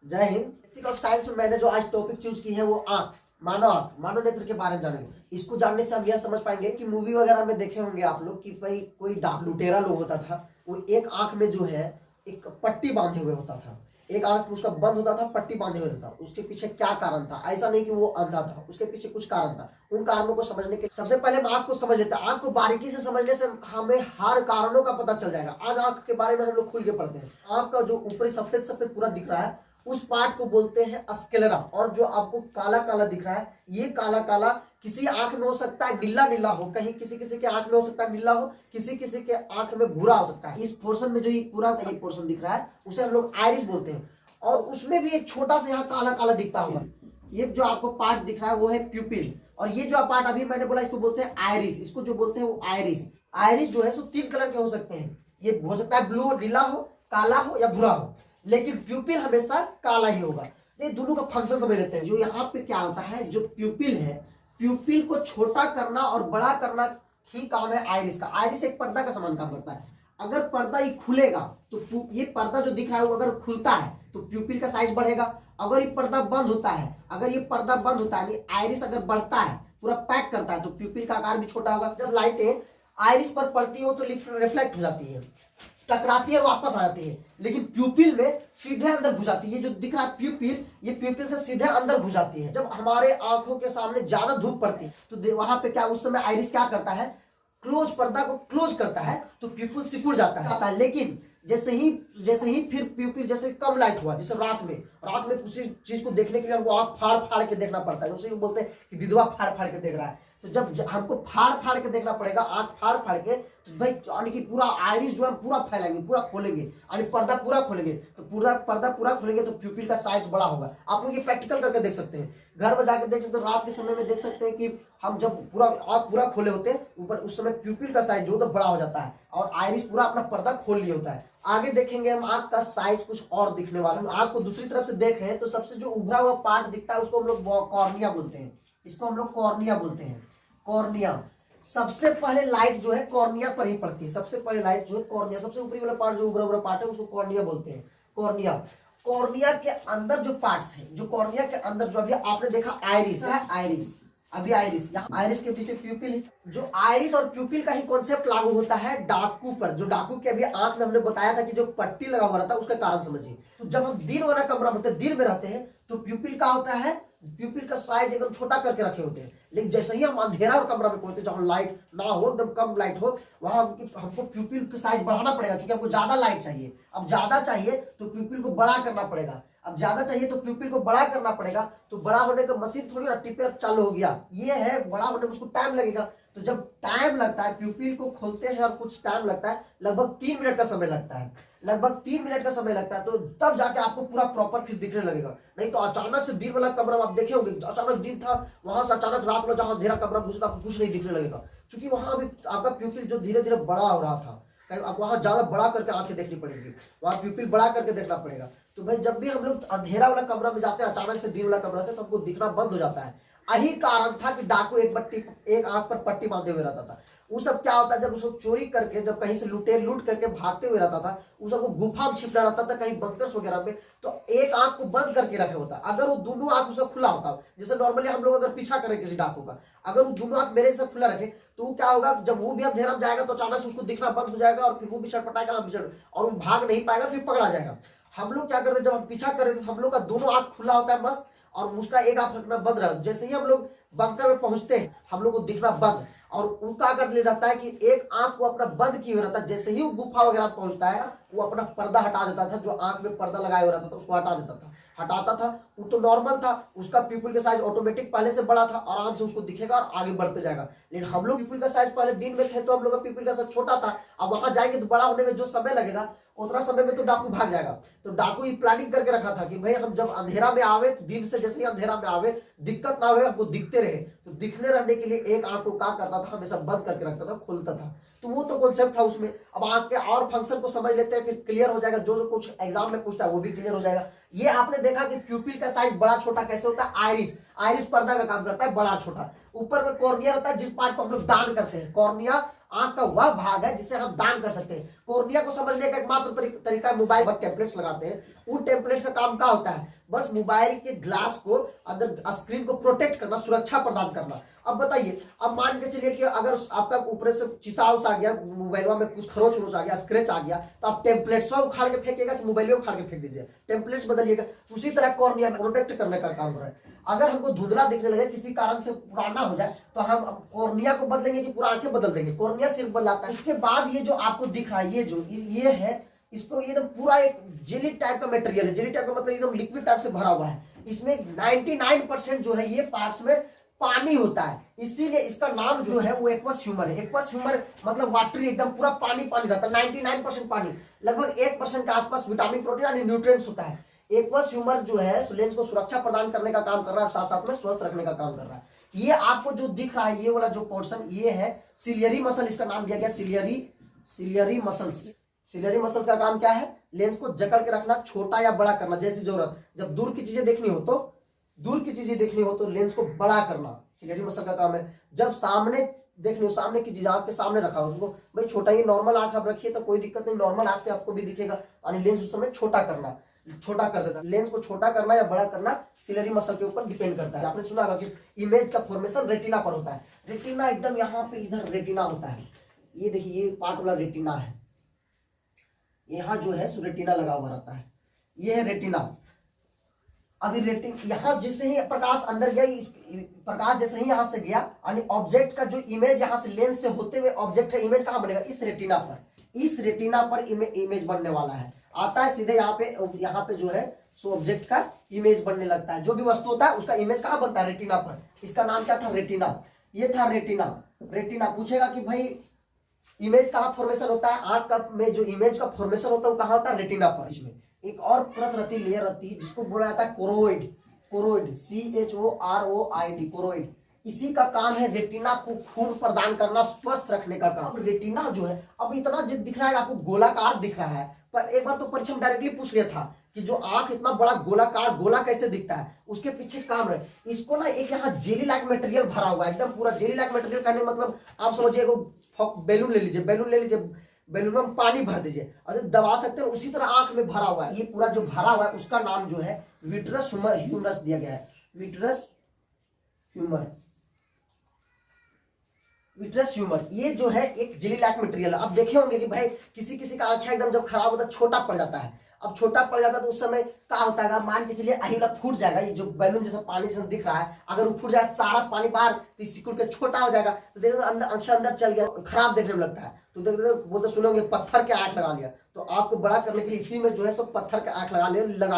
जय Hind. Basic of science में मैंने जो आज टॉपिक चूज की है वो आंख, मानव नेत्र के बारे में जानेंगे। इसको जानने से हम यह समझ पाएंगे कि मूवी वगैरह में देखे होंगे आप लोग कि भाई कोई डाक लुटेरा लोग होता था, वो एक आंख में जो है एक पट्टी बांधे हुए होता था, एक आंख उसका बंद होता था, पट्टी बांधे हुए होता था। उसके पीछे क्या कारण था? ऐसा नहीं कि वो अंधा था, उसके पीछे कुछ कारण था। उन कारणों को समझने के सबसे पहले हम आंख को समझ लेते हैं। आंख को बारीकी से समझने से हमें हर कारणों का पता चल जाएगा। आज आंख के बारे में हम लोग खुल के पढ़ते हैं। आंख का जो ऊपरी सफेद सफेद पूरा दिख रहा है उस पार्ट को बोलते हैं स्क्लेरा, और जो आपको काला काला दिख रहा है ये काला काला किसी आंख में हो सकता है नीला नीला हो, कहीं किसी किसी के आंख में हो सकता है नीला हो, किसी किसी के आंख में भूरा हो सकता है। इस पोर्शन में जो ये पूरा ये पोर्शन दिख रहा है उसे हम लोग आइरिस बोलते हैं, और उसमें भी एक छोटा सा यहाँ काला काला दिखता होगा। ये जो आपको पार्ट दिख रहा है वो है प्यूपिल, और ये जो पार्ट अभी मैंने बोला इसको बोलते हैं आइरिस। इसको जो बोलते हैं वो आइरिस। आइरिस जो है सो 3 कलर के हो सकते हैं। ये हो सकता है ब्लू, नीला हो, काला हो या भूरा हो, लेकिन प्यूपिल हमेशा काला ही होगा। ये दोनों का फंक्शन समझ लेते हैं। जो यहाँ पे क्या होता है, जो प्यूपिल है, प्यूपिल को छोटा करना और बड़ा करना ही काम है आइरिस का। आइरिस एक पर्दा का समान काम करता है। अगर पर्दा ये खुलेगा तो ये पर्दा जो दिख रहा है वो अगर खुलता है तो प्यूपिल का साइज बढ़ेगा। अगर ये पर्दा बंद होता है, अगर ये पर्दा बंद होता है, आइरिस अगर बढ़ता है, पूरा पैक करता है, तो प्यूपिल का आकार भी छोटा होगा। जब लाइटें आइरिस पर पड़ती हो तो रिफ्लेक्ट हो जाती है, टकराती है और वापस आ जाती है, लेकिन प्यूपिल में सीधे अंदर घुस जाती है। ये जो दिख रहा है प्यूपिल, ये प्यूपिल से सीधे अंदर घुस जाती है। जब हमारे आंखों के सामने ज्यादा धूप पड़ती है तो वहां पे क्या, उस समय आइरिस क्या करता है, क्लोज, पर्दा को क्लोज करता है, तो प्यूपिल सिकुड़ जाता है। लेकिन जैसे ही फिर प्यूपिल, जैसे कम लाइट हुआ, जैसे रात में किसी चीज को देखने के लिए हमको आंख फाड़ फाड़ के देखना पड़ता है। उसे बोलते हैं कि दिदवा फाड़ फाड़ के देख रहा है। तो जब हमको फाड़ फाड़ के देखना पड़ेगा, आंख फाड़ फाड़ के, तो भाई यानी कि पूरा आइरिस जो है पूरा फैलेंगे, पूरा खोलेंगे, यानी पर्दा पूरा खोलेंगे। तो पर्दा पूरा खोलेंगे तो प्यूपिल का साइज बड़ा होगा। आप लोग ये प्रैक्टिकल करके देख सकते हैं, घर में जाकर देख सकते हैं। रात के समय में देख सकते हैं कि हम जब आंख पूरा खोले होते हैं ऊपर, उस समय प्यूपिल का साइज जो तो बड़ा हो जाता है और आइरिस पूरा अपना पर्दा खोल लिया होता है। आगे देखेंगे हम आंख का साइज कुछ और दिखने वाला। आंख को दूसरी तरफ से देखें तो सबसे जो उभरा हुआ पार्ट दिखता है उसको हम लोग कॉर्निया बोलते हैं। इसको हम लोग कॉर्निया बोलते हैं, कॉर्निया। सबसे पहले लाइट जो है कॉर्निया पर ही पड़ती है। सबसे पहले लाइट जो है कॉर्निया, सबसे ऊपरी वाला पार्ट जो उभरा पार्ट है उसको कॉर्निया बोलते हैं, कॉर्निया। कॉर्निया के अंदर जो पार्ट्स है, जो कॉर्निया के अंदर जो अभी आपने देखा आइरिस है, आइरिस, अभी आइरिस, यहाँ आइरिस के बीच में प्यूपिल है। जो आइरिस और प्यूपिल का ही कॉन्सेप्ट लागू होता है डाकू पर। जो डाकू के अभी आंख में हमने बताया था कि जो पट्टी लगा हुआ रहता है उसका कारण समझिए। तो जब हम दिन वाला कमरा में होते हैं, दिन में रहते हैं, तो प्यूपिल का होता है, प्यूपिल का साइज एकदम छोटा करके रखे होते हैं। लेकिन जैसे ही हम अंधेरा और कमरा में पहुंचते हैं, जहां लाइट ना हो, एकदम कम लाइट हो, वहां हमको प्यूपिल का साइज बढ़ाना पड़ेगा, क्योंकि हमको ज्यादा लाइट चाहिए। अब ज्यादा चाहिए तो प्यूपिल को बड़ा करना पड़ेगा। अब ज्यादा चाहिए तो प्यूपिल को बड़ा करना पड़ेगा। तो बड़ा होने का मशीन थोड़ी ना टिपर चालू हो गया, ये है बड़ा होने में उसको टाइम लगेगा। तो जब टाइम लगता है, प्यूपिल को खोलते हैं और कुछ टाइम लगता है, लगभग 3 मिनट का समय लगता है, लगभग 3 मिनट का समय लगता है। तो तब जाके आपको पूरा प्रॉपर फिर दिखने लगेगा। नहीं तो अचानक से दिन वाला कमरा आप देखे होंगे, अचानक दिन था, वहां से अचानक रात वाला जहां अंधेरा कमरा घुसता आपको कुछ नहीं दिखने लगेगा, क्योंकि वहां अभी आपका प्यूपिल जो धीरे धीरे बड़ा हो रहा था। आप वहां ज्यादा बड़ा करके आंखें देखनी पड़ेगी, वहां प्यूपिल बड़ा करके देखना पड़ेगा। तो भाई जब भी हम लोग अंधेरा वाला कमरा में जाते हैं अचानक से दिन वाला कमरा से, तो हमको दिखना बंद हो जाता है। यही कारण था कि डाकू एक आंख पर पट्टी बांधे हुए रहता था। वो सब क्या होता है, जब उसको चोरी करके, जब कहीं से लूट करके भागते हुए रहता था, उस सबको गुफा में छिपना रहता था, कहीं बंकर्स वगैरह में, तो एक आंख को बंद करके रखे होता। अगर वो दोनों आंख उसका खुला होता, जैसे नॉर्मली हम लोग अगर पीछा करें किसी डाकू का, अगर वो दोनों आंख मेरे से खुला रखे तो क्या होगा, जब वो भी अंधेरा में जाएगा तो अचानक से उसको दिखना बंद हो जाएगा और फिर वो भी छटपटाएगा, और वो भाग नहीं पाएगा, फिर पकड़ा जाएगा। हम लोग क्या करते हैं, जब हम पीछा करें तो हम लोग का दोनों आंख खुला होता है मस्त, और उसका एक आंख रखना बंद रहता है। जैसे ही हम लोग बंकर में पहुंचते हैं हम लोग को दिखना बंद, और उनका कर ले जाता है कि एक आंख को अपना बंद किए हुए रहता है। जैसे ही वो गुफा वगैरह पहुंचता है वो अपना पर्दा हटा देता था, जो आंख में पर्दा लगाए हुए रहता था उसको हटा देता था, हटाता था। वो तो नॉर्मल था, उसका प्यूपिल का साइज ऑटोमेटिक पहले से बड़ा था, आराम से उसको दिखेगा और आगे बढ़ते जाएगा। लेकिन हम लोग प्यूपिल का साइज पहले दिन में थे तो हम लोग का प्यूपिल का साइज छोटा था। अब वहां जाएंगे तो बड़ा होने में जो समय लगेगा उतना समय में तो डाकू भाग जाएगा। तो डाकू ये प्लानिंग करके रखा था कि भाई हम जब अंधेरा में आवे, दिन से जैसे ही अंधेरा में आवे, दिक्कत ना हो, हमको दिखते रहे। तो दिखने रहने के लिए एक आंख को क्या करता था, हमेशा बंद करके रखता था, खोलता था। तो वो तो कॉन्सेप्ट था उसमें। अब आंख के और फंक्शन को समझ लेते हैं, फिर क्लियर हो जाएगा। जो जो कुछ एग्जाम में पूछता है वो भी क्लियर हो जाएगा। ये आपने देखा कि प्यूपिल का साइज बड़ा छोटा कैसे होता है। आइरिस पर्दा का काम करता है, बड़ा छोटा। ऊपर में कॉर्निया रहता है, जिस पार्ट को हम लोग दान करते हैं। कॉर्निया आंख का वह भाग है जिसे हम दान कर सकते हैं। कॉर्निया को समझने का एकमात्र तरीका है, मोबाइल पर टेम्पलेट्स लगाते हैं वो टेम्पलेट्स का काम क्या होता है, बस मोबाइल के ग्लास को अंदर स्क्रीन को प्रोटेक्ट करना, सुरक्षा प्रदान करना। अब बताइए, अब मान के चलिए कि अगर आपका ऊपर से चिसा उस आ गया, मोबाइल में कुछ खरोच उरोच आ गया, स्क्रैच आ गया, तो आप टेम्पलेट्स उखाड़ के फेंकेगा कि मोबाइल उखाड़ के फेंक दीजिए, टेम्पलेट्स बदलिएगा। उसी तरह कॉर्निया प्रोटेक्ट करने का काम कर रहा है। अगर हमको धुंधला दिखने लगे, किसी कारण से पुराना हो जाए, तो हम कॉर्निया को बदलेंगे कि पूरा आंखें बदल देंगे, कॉर्निया सिर्फ बदलाता है। उसके बाद ये जो आपको दिख रहा है, ये है, इसको एकदम पूरा एक जेली टाइप का मटेरियल है। जेली टाइप का मतलब एकदम लिक्विड टाइप से भरा हुआ है। इसमें 99% जो है ये पार्ट्स में पानी होता है, इसीलिए इसका नाम जो है वो एक्वस ह्यूमर है। एक्वस ह्यूमर मतलब वाटरी, एकदम पूरा पानी पानी रहता है, 99% पानी, लगभग 1% के आसपास विटामिन, प्रोटीन और न्यूट्रिएंट्स होता है। एक्वस ह्यूमर जो है लेंस को सुरक्षा प्रदान करने का काम कर रहा है, साथ साथ में स्वस्थ रखने का काम कर रहा है। ये आपको जो दिख रहा है, ये वाला जो पोर्शन, ये है सिलियरी मसल, इसका नाम दिया गया सिलियरी मसल्स। सिलियरी मसल्स का काम क्या है, लेंस को जकड़ के रखना, छोटा या बड़ा करना जैसी जरूरत। जब दूर की चीजें देखनी हो तो लेंस को बड़ा करना सिलियरी मसल का काम है। जब सामने देखनी हो, सामने की चीज आपके सामने रखा हो, उसको भाई छोटा, ही नॉर्मल आंख आप रखिए तो कोई दिक्कत नहीं, नॉर्मल आंख से आपको भी दिखेगा, यानी लेंस उस समय छोटा करना, छोटा कर देता है। लेंस को छोटा करना या बड़ा करना सिलियरी मसल के ऊपर डिपेंड करता है। आपने सुना होगा कि इमेज का फॉर्मेशन रेटिना पर होता है। रेटिना एकदम यहाँ पे इधर रेटिना होता है, ये देखिए ये पार्ट वाला रेटिना है, यहाँ जो है रेटिना लगा हुआ रहता है, ये है रेटिना। अभी रेटिना यहाँ जैसे ही प्रकाश अंदर गया, प्रकाश जैसे ही यहाँ से गया, यानी ऑब्जेक्ट का जो इमेज यहाँ से लेंस से होते हुए ऑब्जेक्ट का इमेज कहाँ बनेगा, इस रेटिना पर इमेज बनने वाला है, आता है सीधे यहाँ पे जो है सो ऑब्जेक्ट का इमेज बनने लगता है। जो भी वस्तु होता है उसका इमेज कहाँ बनता है, रेटिना पर। इसका नाम क्या था, रेटिना। ये था रेटिना। पूछेगा कि भाई इमेज कहाँ फॉर्मेशन होता है, आंख का में जो इमेज का फॉर्मेशन होता है वो कहाँ होता है, रेटिना पर। इसमें एक और परत रहती, लेयर रहती है, जिसको बोला जाता है कोरोइड। CHOROID, choroid. इसी का काम है रेटिना को खून प्रदान करना, स्वस्थ रखने का काम। रेटिना जो है अब इतना दिख रहा है, आपको गोलाकार दिख रहा है, पर एक बार तो परीक्षा में डायरेक्टली पूछ लिया था कि जो आंख इतना बड़ा गोलाकार, गोला कैसे दिखता है, उसके पीछे काम है। इसको ना एक यहाँ जेली लाइक मटेरियल भरा हुआ है, एकदम पूरा जेली लाइक मटेरियल कहने मतलब आप समझिए बैलून ले लीजिए, बैलून में पानी भर दीजिए और दबा सकते हैं, उसी तरह आंख में भरा हुआ है। ये पूरा जो भरा हुआ है उसका नाम जो है विट्रस ह्यूमरस दिया गया है, विट्रस ह्यूमर। ये जो है एक जेली लाइक मटेरियल है। अब देखे होंगे कि भाई किसी का आंखें एकदम जब खराब होता है छोटा पड़ जाता है। अब छोटा पड़ जाता है तो उस समय क्या होता है, मान के चलिए अहिला फूट जाएगा, ये जो बैलून जैसा पानी से दिख रहा है, अगर वो फूट जाए सारा पानी बाहर, तो सिकुड़ के छोटा हो जाएगा, तो देखो आंखें अंदर चल गया, खराब देखने में लगता है। तो देखते बोलते सुनोगे पत्थर के आंख लगा लिया, तो आपको बड़ा करने के लिए इसी में जो है सब पत्थर के आंख लगा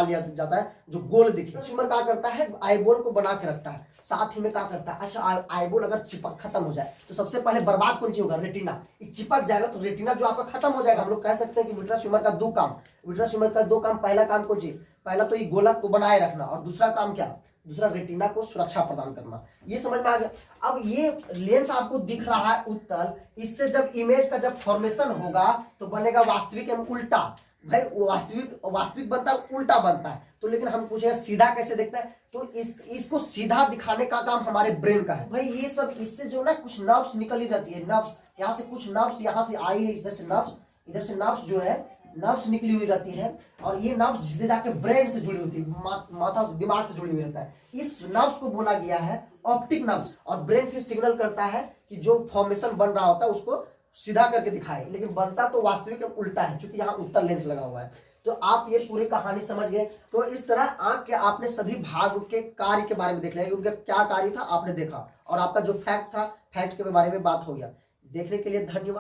लिया जाता है, जो गोल दिखे। ह्यूमर क्या करता है, आईबॉल को बना के रखता है, साथ ही में क्या करता है, अच्छा आईबॉल अगर चिपक खत्म हो जाए तो सबसे पहले बर्बाद कौन सी होगा, रेटिना। चिपक जाएगा तो रेटिना जो आपका खत्म हो जाएगा। हम लोग कह सकते हैं कि विट्रस ह्यूमर का दो काम, पहला काम कौन सी, पहला तो ये गोला को बनाए रखना, और दूसरा काम क्या, दूसरा रेटिना को सुरक्षा प्रदान करना। ये समझ में आ गया। अब ये लेंस आपको दिख रहा है उत्तल, इससे जब इमेज का जब फॉर्मेशन होगा तो बनेगा वास्तविक एवं उल्टा। भाई वास्तविक बनता है, उल्टा बनता है। तो लेकिन हम पूछेगा सीधा कैसे देखता है, तो इसको सीधा दिखाने का काम हमारे ब्रेन का है। भाई ये सब इससे जो ना कुछ नर्व्स निकली रहती है, नर्व्स यहाँ से कुछ नर्व्स यहाँ से आई है, इधर से नर्व्स जो है नर्व्स निकली हुई रहती है, और ये नर्व्स सीधे जाके ब्रेन से जुड़ी होती है, माथा से दिमाग से जुड़ी हुई रहता है। इस नर्व्स को बोला गया है ऑप्टिक नर्व्स, और ब्रेन फिर सिग्नल करता है कि जो फॉर्मेशन बन रहा होता है उसको सीधा करके दिखाए, लेकिन बनता तो वास्तविक में उल्टा है, क्योंकि यहाँ उत्तर लेंस लगा हुआ है। तो आप ये पूरी कहानी समझ गए। तो इस तरह आंख के आपने सभी भाग के कार्य के बारे में देख लिया, उनका क्या कार्य था आपने देखा, और आपका जो फैक्ट था, फैक्ट के बारे में बात हो गया। देखने के लिए धन्यवाद।